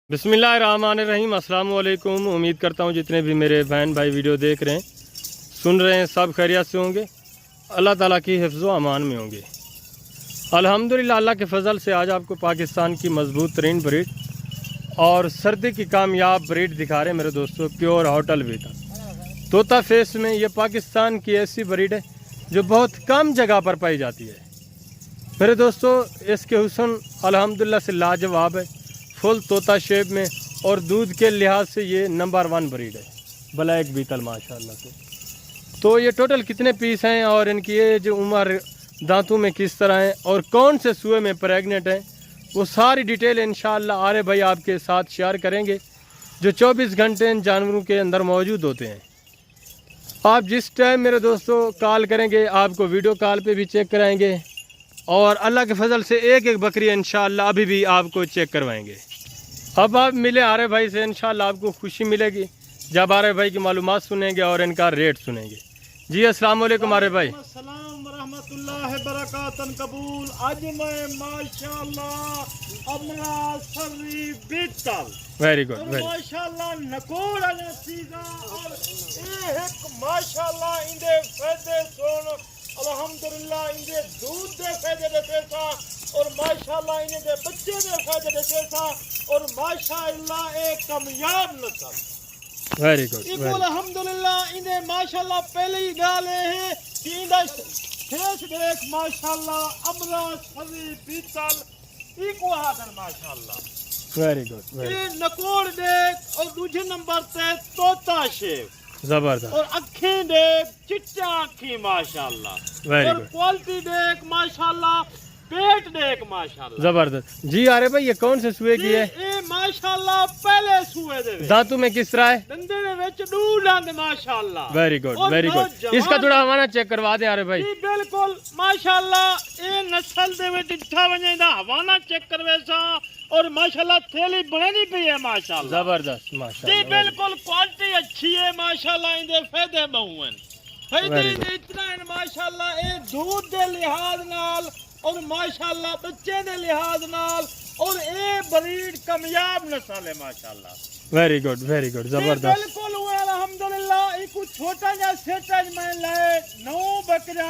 बिस्मिल्लाहिर्रहमानिर्रहीम। अस्सलाम वालेकुम। उम्मीद करता हूँ जितने भी मेरे बहन भाई वीडियो देख रहे हैं, सुन रहे हैं, सब खैरियत से होंगे, अल्लाह ताला की हिफ्ज़ व अमान में होंगे। अल्हम्दुलिल्लाह, अल्लाह के फ़ज़ल से आज आपको पाकिस्तान की मज़बूत तरीन ब्रीड और सर्दी की कामयाब ब्रीड दिखा रहे हैं मेरे दोस्तों। प्योर होटल बीटल तोता फेस में ये पाकिस्तान की ऐसी ब्रीड है जो बहुत कम जगह पर पाई जाती है मेरे दोस्तों। इसके हुस्न अल्हम्दुलिल्लाह से लाजवाब है, फुल तोता शेप में, और दूध के लिहाज से ये नंबर 1 ब्रीड है, ब्लैक बीतल माशाल्लाह से। तो ये टोटल कितने पीस हैं और इनकी एज, उम्र, दांतों में किस तरह है और कौन से सूए में प्रेग्नेंट हैं, वो सारी डिटेल इंशाअल्लाह आरे भाई आपके साथ शेयर करेंगे, जो 24 घंटे इन जानवरों के अंदर मौजूद होते हैं। आप जिस टाइम मेरे दोस्तों कॉल करेंगे, आपको वीडियो कॉल पे भी चेक कराएंगे और अल्लाह के फजल से एक एक बकरी इंशाअल्लाह अभी भी आपको चेक करवाएंगे। अब आप मिले आरे भाई से, इंशाअल्लाह आपको खुशी मिलेगी जब आरे भाई की मालूमात सुनेंगे और इनका रेट सुनेंगे। जी अस्सलाम वालेकुम आरे भाई। रहमतुल्लाहि बरकातन कबूल। आज मैं माशाअल्लाह अपना सर्री बीतल वेरी गुड, वेरी माशाअल्लाह नकोड़ा ने सीधा और एक माशाअल्लाह इंदे फायदे सुन अल्हम्दुलिल्लाह, इंदे दूध दे फायदे देते सा और माशाअल्लाह इन्हें दे बच्चे दे फायदे देते सा और माशाअल्लाह एक कामयाब नस्ल। वेरी गुड, इको अल्हम्दुलिल्लाह इन्हें माशाअल्लाह पहले ही गाले है कि इंदा फेस देख माशाअल्लाह अमरा सरी बीतल इको हादर माशाअल्लाह वेरी गुड। ये नकोड़ देख और दूसरे नंबर पे तोता शेप जबरदस्त और अखी देख चिट्टा अखी माशाअल्लाह वेरी और गुड, क्वालिटी देख माशाअल्लाह, पेट देख माशाअल्लाह जबरदस्त। जी आरे भाई, ये कौन से सूए की है? ये माशाअल्लाह पहले सूए दे दांतों में किस तरह है? दंदे दे विच दूर दंद माशाअल्लाह। Very good, very good. इसका थोड़ा हवाना चेक करवा दें आरे भाई। जी बिल्कुल माशाअल्लाह, ये नस्ल दे विच इठा वजेंदा हवाना चेक करवे सा और माशाअल्लाह थैली बनी पई है माशाअल्लाह, जबरदस्त जी माशाल्लाह। बिल्कुल क्वालिटी अच्छी है माशाअल्लाह, इंदे फायदे बहुवन फायदे इतना है माशाअल्लाह। ये दूध दे लिहाज नाल और माशाअल्लाह बच्चे दे लिहाज नाल और ये ब्रीड कामयाब नस्ल है माशाअल्लाह। वेरी गुड, वेरी गुड, जबरदस्त। बिल्कुल हुआ अल्हम्दुलिल्लाह। एक छोटा जा सेट में लाए 9 बकरा,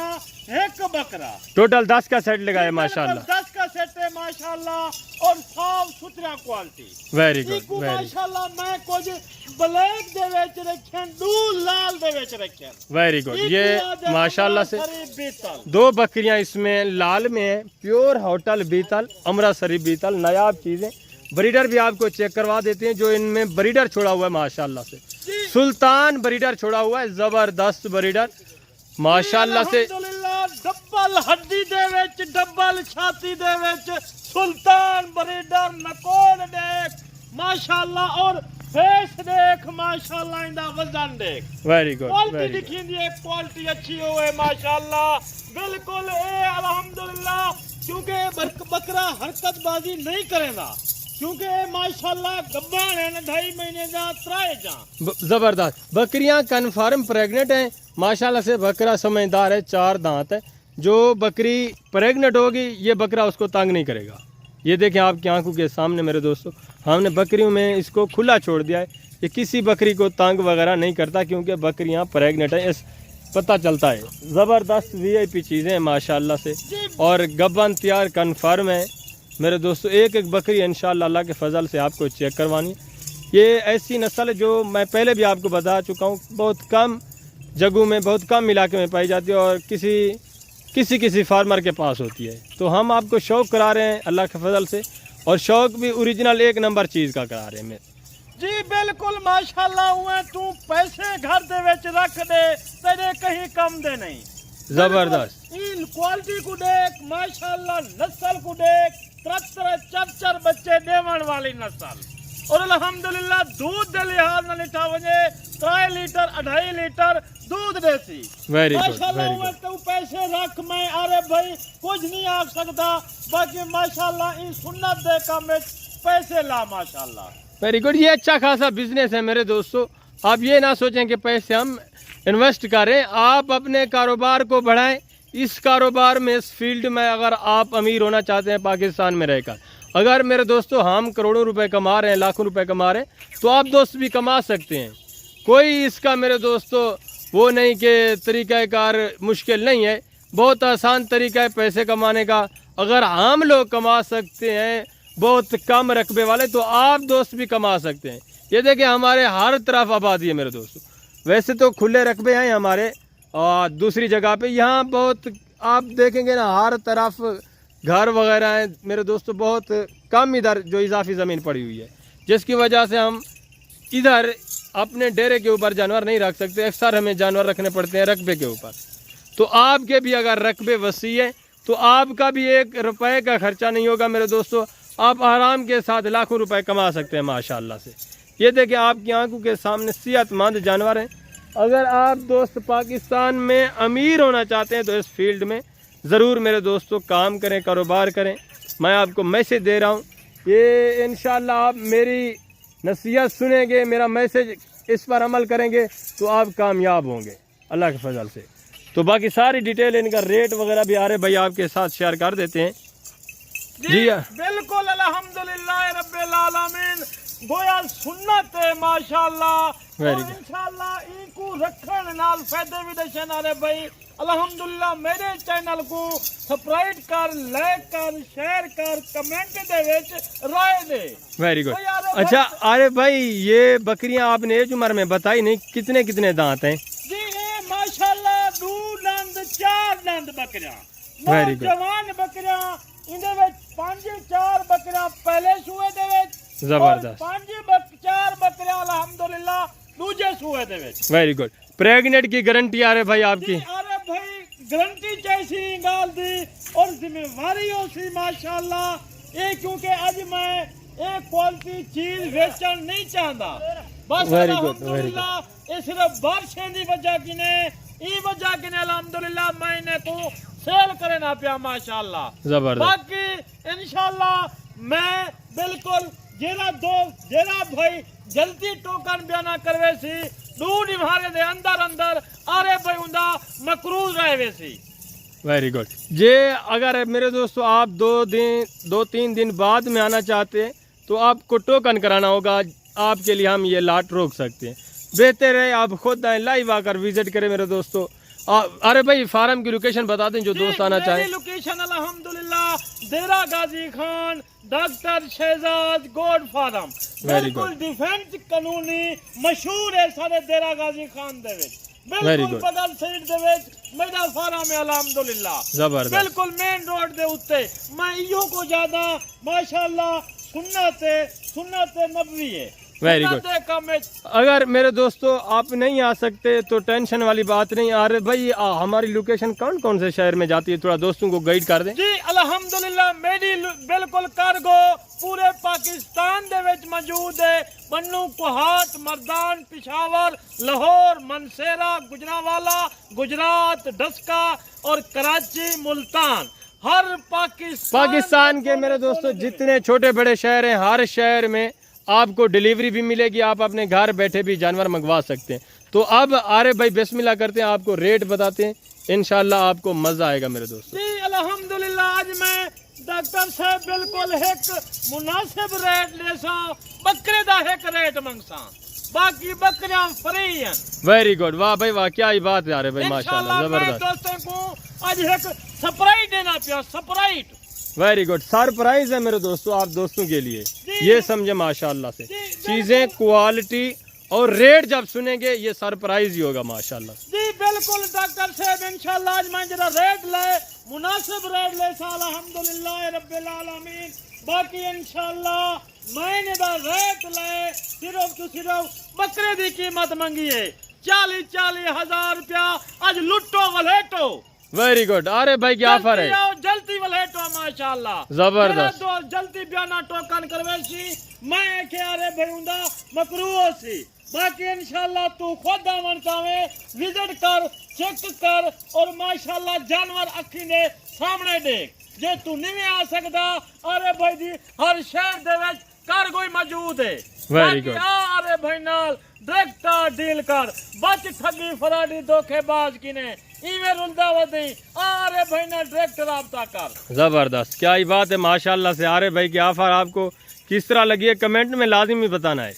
1 बकरा, टोटल 10 का सेट लगाए माशाल्लाह। 10 का सेट है माशाअल्लाह और साफ सुथरा क्वालिटी। वेरी गुड, इको वेरी माशाअल्लाह मैं कुछ ब्लैक दे विच रखन, दू लाल दे विच रखन। Very good. ये माशाल्लाह से बीतल 2 बकरियां इसमें लाल में है, प्योर होटल बीतल, अमृतसरी बीतल, नायाब चीजें। ब्रीडर भी आपको चेक करवा देते हैं, जो इनमें ब्रीडर छोड़ा हुआ है माशाल्लाह से, सुल्तान ब्रीडर छोड़ा हुआ है, जबरदस्त ब्रीडर माशाल्लाह से। डबल हड्डी दे विच, डबल छाती दे विच सुल्तान ब्रीडर नकोड़ देख माशाल्लाह और फेस देख माशाल्लाह, इंदा वजन देख। वेरी गुड, क्वालिटी वेरी दिखी दी है, क्वालिटी अच्छी होए माशाल्लाह बिल्कुल। ए अल्हम्दुलिल्लाह, क्योंकि बकरा हरकतबाजी नहीं करेगा, क्योंकि माशाल्लाह गब्बान है, 2.5 महीने जा 3 जा जबरदस्त। बकरियां कन्फर्म प्रेग्नेंट हैं माशाल्लाह से। बकरा समझदार है, 4 दांत है। जो बकरी प्रेग्नेंट होगी ये बकरा उसको तंग नहीं करेगा। ये देखें आपकी आंखों के सामने मेरे दोस्तों, हमने बकरियों में इसको खुला छोड़ दिया है, ये किसी बकरी को तंग वगैरह नहीं करता, क्योंकि बकरियां प्रेग्नेंट है, इस पता चलता है। ज़बरदस्त VIP चीज़ें हैं माशाल्लाह से और गब्बन तैयार कन्फर्म है मेरे दोस्तों। एक एक बकरी इंशाअल्लाह अल्लाह के फजल से आपको चेक करवानी। ये ऐसी नस्ल है जो मैं पहले भी आपको बता चुका हूँ, बहुत कम जगहों में, बहुत कम इलाके में पाई जाती है और किसी फार्मर के पास होती है। तो हम आपको शौक़ करा रहे हैं अल्लाह के फजल से, और शौक़ भी ओरिजिनल 1 नंबर चीज़ का करा रहे हैं। जी बिल्कुल माशाल्लाह। हुए तू पैसे घर दे विच रख दे, तेरे कहीं कम दे नहीं। जबरदस्त। इन क्वालिटी को देख माशाल्लाह, नस्ल को देख, 3-4 बच्चे देवन वाली नस्ल और अल्हम्दुलिल्लाह दूध दे लिहाज न लिठा वजे 3 लीटर 2.5 लीटर दूध देती। वेरी गुड, माशाल्लाह। वेरी हुए गुड। तू पैसे रख, मैं अरे भाई कुछ नहीं आ सकता, बाकी माशाल्लाह इन सुन्नत दे काम में पैसे ला माशाल्लाह। Very good. ये अच्छा खासा बिजनेस है मेरे दोस्तों। आप ये ना सोचें कि पैसे हम इन्वेस्ट करें, आप अपने कारोबार को बढ़ाएं। इस कारोबार में, इस फील्ड में अगर आप अमीर होना चाहते हैं पाकिस्तान में रहकर, अगर मेरे दोस्तों हम करोड़ों रुपए कमा रहे हैं, लाखों रुपए कमा रहे हैं, तो आप दोस्त भी कमा सकते हैं। कोई इसका मेरे दोस्तों वो नहीं कि तरीक़ाकार मुश्किल नहीं है, बहुत आसान तरीका है पैसे कमाने का। अगर हम लोग कमा सकते हैं बहुत कम रकबे वाले, तो आप दोस्त भी कमा सकते हैं। ये देखिए हमारे हर तरफ आबादी है मेरे दोस्तों। वैसे तो खुले रकबे हैं हमारे और दूसरी जगह पे, यहाँ बहुत आप देखेंगे ना हर तरफ घर वगैरह हैं मेरे दोस्तों, बहुत कम इधर जो इजाफी ज़मीन पड़ी हुई है, जिसकी वजह से हम इधर अपने डेरे के ऊपर जानवर नहीं रख सकते। अक्सर हमें जानवर रखने पड़ते हैं रकबे के ऊपर। तो आपके भी अगर रकबे वसी है तो आपका भी 1 रुपए का खर्चा नहीं होगा मेरे दोस्तों, आप आराम के साथ लाखों रुपए कमा सकते हैं माशाल्लाह से। ये देखिए आपकी आंखों के सामने सेहतमंद जानवर हैं। अगर आप दोस्त पाकिस्तान में अमीर होना चाहते हैं तो इस फील्ड में ज़रूर मेरे दोस्तों काम करें, कारोबार करें। मैं आपको मैसेज दे रहा हूँ, ये इंशाल्लाह आप मेरी नसीहत सुनेंगे, मेरा मैसेज इस पर अमल करेंगे तो आप कामयाब होंगे अल्लाह के फजल से। तो बाकी सारी डिटेल इनका रेट वगैरह भी आ रहे भाई आपके साथ शेयर कर देते हैं। जी बिल्कुल अल्हम्दुलिल्लाह रब्बिल आलमीन, गोया सुन्नत है माशाल्लाह। और इंशाल्लाह इनको रखने नाल फायदे भी दशन आ रहे भाई। अल्हम्दुलिल्लाह मेरे चैनल को सब्सक्राइब कर, लाइक कर, शेयर कर, कमेंट दे विच राय दे। Very good. अच्छा अरे भाई ये बकरियां आपने एज उम्र में बताई नहीं, कितने कितने दांत हैं? जी ये माशाल्लाह 2 दंद 4 दंद बकरियां, वेरी गुड, जवान बकरियां। इनदे विच 5-4 बकरियां पहले सूए दे विच, जबरदस्त 4 बकरियां अल्हम्दुलिल्लाह दूजे सूए दे विच। Very good. प्रेग्नेंट की गारंटी आ रहे भाई आपकी? अरे भाई गारंटी जैसी गाल दी और जिम्मेवारी होसी माशाल्लाह। ये क्योंकि आज मैं एक क्वालिटी चीज बेचन नहीं चाहता, बस अल्हम्दुलिल्लाह ये सिर्फ बारिशें दी वजह की ने ई वजह की ने अल्हम्दुलिल्लाह मैंने तो सेल करे ना पिया माशाल्लाह। जबरदस्त। बाकी इंशाल्लाह मैं बिल्कुल जेरा भाई जल्दी टोकन बयाना करवे सी 2 निभारे दे अंदर अंदर अरे भाई उंदा मकरूज रहे सी। Very good. जे अगर मेरे दोस्तों आप 2-3 दिन बाद में आना चाहते हैं तो आपको टोकन कराना होगा, आपके लिए हम ये लाट रोक सकते हैं। बेहतर है आप खुद आए, लाइव आकर विजिट करें मेरे दोस्तों। अरे भाई फार्म की लोकेशन बता दें जो दोस्त आना चाहें। लोकेशन अल्हम्दुलिल्लाह देरा गाजी खान डॉक्टर शहजाद गोड फार्म, बिल्कुल डिफेंस कानूनी मशहूर है सारे देरा गाजी खान दे विच, बिल्कुल बगल साइड दे विच मेरा फार्म है अल्हम्दुलिल्लाह। जबरदस्त। बिल्कुल मेन रोड दे उत्ते। मैं इयो को ज्यादा माशाल्लाह सुन्नत नबवी है। Very good. अगर मेरे दोस्तों आप नहीं आ सकते तो टेंशन वाली बात नहीं। आ रहे भाई हमारी लोकेशन कौन कौन से शहर में जाती है, थोड़ा दोस्तों को गाइड कर दें। जी अल्हम्दुलिल्लाह मेरी बिल्कुल कार्गो पूरे पाकिस्तान दे विच मौजूद है। बन्नू, कोहाट, मर्दान, पिशावर, लाहौर, मनसेरा, गुजरांवाला, गुजरात, डस्का और कराची, मुल्तान, हर पाकिस्तान के मेरे दोस्तों जितने छोटे बड़े शहर हैं हर शहर में आपको डिलीवरी भी मिलेगी। आप अपने घर बैठे भी जानवर मंगवा सकते हैं। तो अब आरे भाई बिस्मिल्लाह करते हैं, आपको रेट बताते हैं, इंशाल्लाह आपको मजा आएगा मेरे दोस्तों। जी अल्हम्दुलिल्लाह आज मैं डॉक्टर साहब बिल्कुल एक मुनासिब रेट लेसा, बकरे दा एक रेट मंगसा, बाकी बकरियां फ्री हैं। वेरी गुड, वाह भाई वाह, क्या ही बात है यार भाई माशाल्लाह, जबरदस्त। दोस्तों को आज एक सरप्राइज देना पिया, सरप्राइज। वेरी गुड, सरप्राइज है मेरे दोस्तों आप दोस्तों के लिए, ये समझे माशाल्लाह से। चीजें क्वालिटी और रेट जब सुनेंगे ये सरप्राइज ही होगा माशाल्लाह। जी बिल्कुल डॉक्टर साहब इंशाल्लाह आज मैं जरा रेट ले मुनासिब रेट ले अल्हम्दुलिल्लाह रब्बिल आलमीन। बाकी इंशाल्लाह मैंने दा रेट ले सिर्फ तो सिर्फ बकरे दी कीमत मंगी है 40 हजार रुपया। आज लुटो वलेटो। Very good. अरे भाई क्या ऑफर है, जल्दी वलेटो माशाल्लाह, जबरदस्त। जल्दी बयाना टोकन करवेसी मैं के अरे भाई उंदा मकरूह सी। बाकी इंशाल्लाह तू खुद आवन चावे विजिट कर, चेक कर और माशाल्लाह जानवर अखी ने सामने देख। जे तू नहीं आ सकदा अरे भाई जी हर शहर दे विच कार्गो ही मौजूद है। Very good. अरे भाई नाल डायरेक्ट डील कर, बच ठगी फराडी धोखेबाज की ने इवें रुलदा वदे आरे भाई ना डायरेक्ट राब्ता कर। ज़बरदस्त, क्या ही बात है माशाल्लाह से। आरिफ भाई की ऑफर आपको किस तरह लगी है कमेंट में लाजिमी बताना है।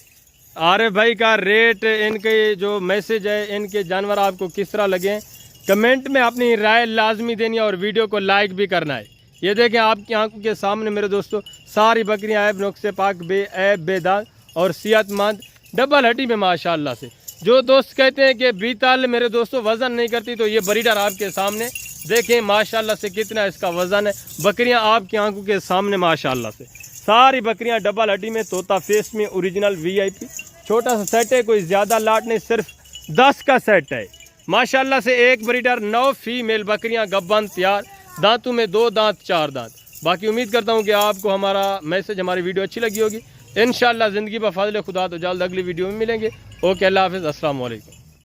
आरिफ भाई का रेट, इनके जो मैसेज है, इनके जानवर आपको किस तरह लगे हैं कमेंट में अपनी राय लाजमी देनी है और वीडियो को लाइक भी करना है। ये देखें आपकी आंखों के सामने मेरे दोस्तों सारी बकरियां ऐब नुक्से पाक ऐब बेदाग और सेहतमंद डबल हड्डी में माशाल्लाह से। जो दोस्त कहते हैं कि बीताल मेरे दोस्तों वज़न नहीं करती, तो ये ब्रीडर आपके सामने देखें माशाल्लाह से कितना इसका वज़न है। बकरियां आपकी आंखों के सामने माशाल्लाह से सारी बकरियां डबल हड्डी में, तोता फेस में, ओरिजिनल VIP। छोटा सा सेट है, कोई ज़्यादा लाट नहीं, सिर्फ 10 का सेट है माशाल्लाह से। एक ब्रीडर 9 फीमेल बकरियां गब्बन तैयार, दांतों में 2 दांत 4 दांत। बाकी उम्मीद करता हूं कि आपको हमारा मैसेज, हमारी वीडियो अच्छी लगी होगी। इंशाअल्लाह ज़िंदगी ब फ़ज़ल खुदा तो जल्द अगली वीडियो में मिलेंगे। ओके, अल्लाह हाफ़िज़, अस्सलाम वालेकुम।